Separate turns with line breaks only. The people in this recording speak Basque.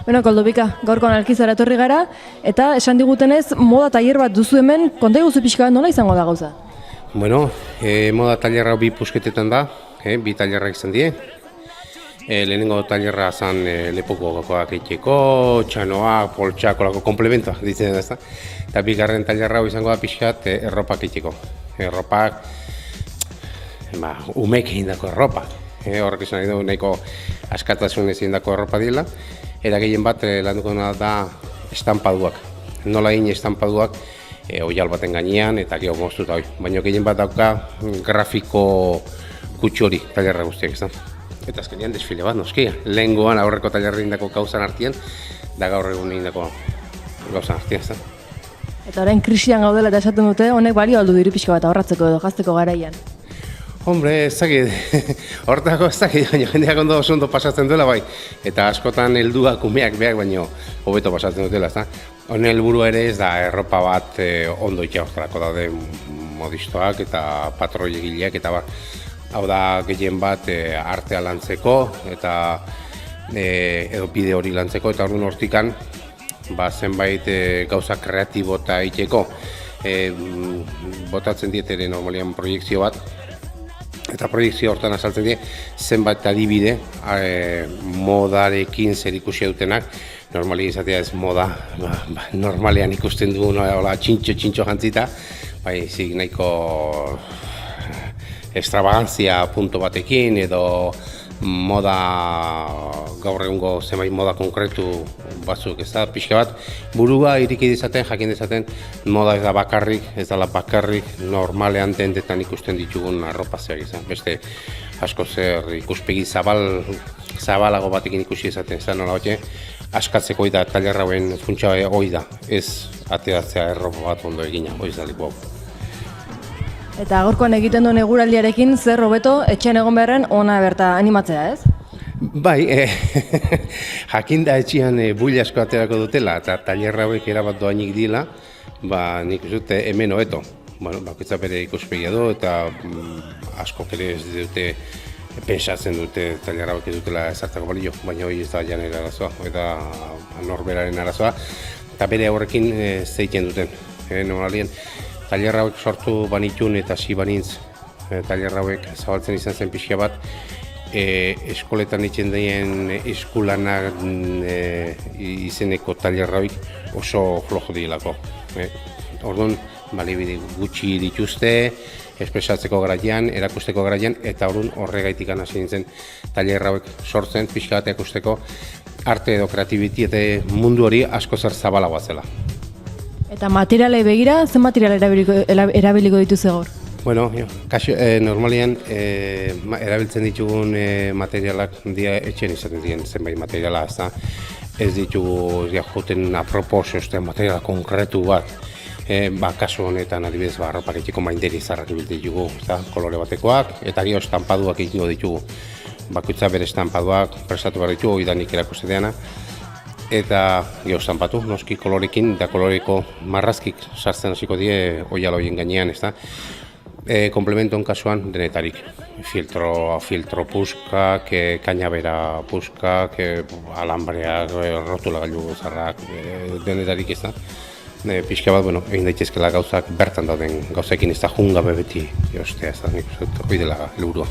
Bueno, Koldobika, gaurkoan Alkizara etorri gara, eta esan digutenez, moda tailer bat duzu hemen, konta iguzu pixka bat nola izango da gauza?
Bueno, moda tailerra bi pusketetan da, bi tailerrak izan die. Lehenengo tailerra zan lepoko gakoak egiteko, txanoak, poltsak, olako komplementoa ditzen da, ezta? Eta bigarren tailerra izango da pixkat erropak egiteko. Erropak, umek egindako erropa. Horrek izan nahi du nahiko askatasun ez egindako erropa dira. Eta gehien bat landuko da estampaduak. Nola egin estampaduak oial baten gainean eta geho moztuta hori. Baina gehien bat dauka grafiko kutsu hori tailerra guztiak izan. Eta azkenean desfile bat noski. Lehengoan aurreko tailerra egindako gauzan artean, da gaur egun egindako gauzan artean izan.
Eta orain krisian gaudela eta esaten dute, honek balio aldu diru pixka bat ahorratzeko edo gazteko garaian.
Hombre, ez dakit, horretako ez dakit, baina jendeak ondo oso ondo pasatzen duela bai. Eta askotan helduak umeak behar baino hobeto pasatzen dutela, ezta? Honen helburua ere ez da erropa bat ondo itxaustarako daude modistoak eta patroi egileak eta bar. Hau da gehien bat artea lantzeko eta edo bide hori lantzeko eta orduan hortikan zenbait gauza kreatibo eta egiteko botatzen diet ere normalian proiektzio bat. Eta proiektzio hortan azaltzen die zenbait adibide modarekin zer ikusi dutenak. Normali izatea ez moda, normalean ikusten dugu txintxo jantzita, zik nahiko extravagantzia punto batekin edo moda gaur egungo zenbait moda konkretu batzuk, ez da, pixka bat burua iriki dezaten, jakin dezaten moda ez da bakarrik, ez dela bakarrik normalean dendetan ikusten ditugun arropazeak izan. Beste asko zer ikuspegi zabalago batekin ikusi dezaten, ez da nola batxe, askatzeko hori da tailerra hauen funtsa hori da, ez ateratzea erropa bat ondo egina, hori da liku hau.
Eta gaurkoan egiten duen eguraldiarekin zer hobeto etxean egon beharren ona berta animatzea, ez?
Bai, jakin da etxean buila asko aterako dutela eta tailerra hauek erabat doainik dila, nik uste hemen hobeto. Bueno, bakoitza bere ikuspegia du eta askok ere ez dute pentsatzen dute tailerra hauek ez dutela ezartzako balio, baina hori ez da janera arazoa, eta norberaren arazoa, eta bere horrekin zeiten duten, normalien. Tailerra hauek sortu banitun eta hasi banintz tailerra hauek zabaltzen izan zen pixka bat eskoletan egiten dien eskulanak izeneko tailerra hauek oso flojo dilako. Orduan, balibide gutxi dituzte, espresatzeko garaian, erakusteko garaian, eta orduan horregaitik hasi nintzen tailerra hauek sortzen pixka bat erakusteko arte edo kreatibitate mundu hori asko zer zabalagoa zela.
Eta materialei begira, zen material erabiliko dituzu gaur?
Bueno, normalian erabiltzen ditugun materialak etxean izaten diren zenbait materiala, ez ditugu joten apropos materiala konkretu bat. Kasu honetan adibidez arropak egiteko mainderi zarrak ibiltzen ditugu, kolore batekoak, eta gero estampaduak egingo ditugu. Bakoitza bere estampaduak prestatu behar ditugu, idanik erakusteteana. Eta geho estampatu, noski kolorekin, eta koloreko marrazkik sartzen hasiko die oial horien gainean, ez da. Komplementoen kasuan denetarik, filtro puskak, kainabera puskak, alambreak, rotulagailu zarrak, denetarik, ez da. Pixka bat, egin daitezkela gauzak bertan dauden gauzekin ez da jungabe beti, ez da, nik hori dela helburua.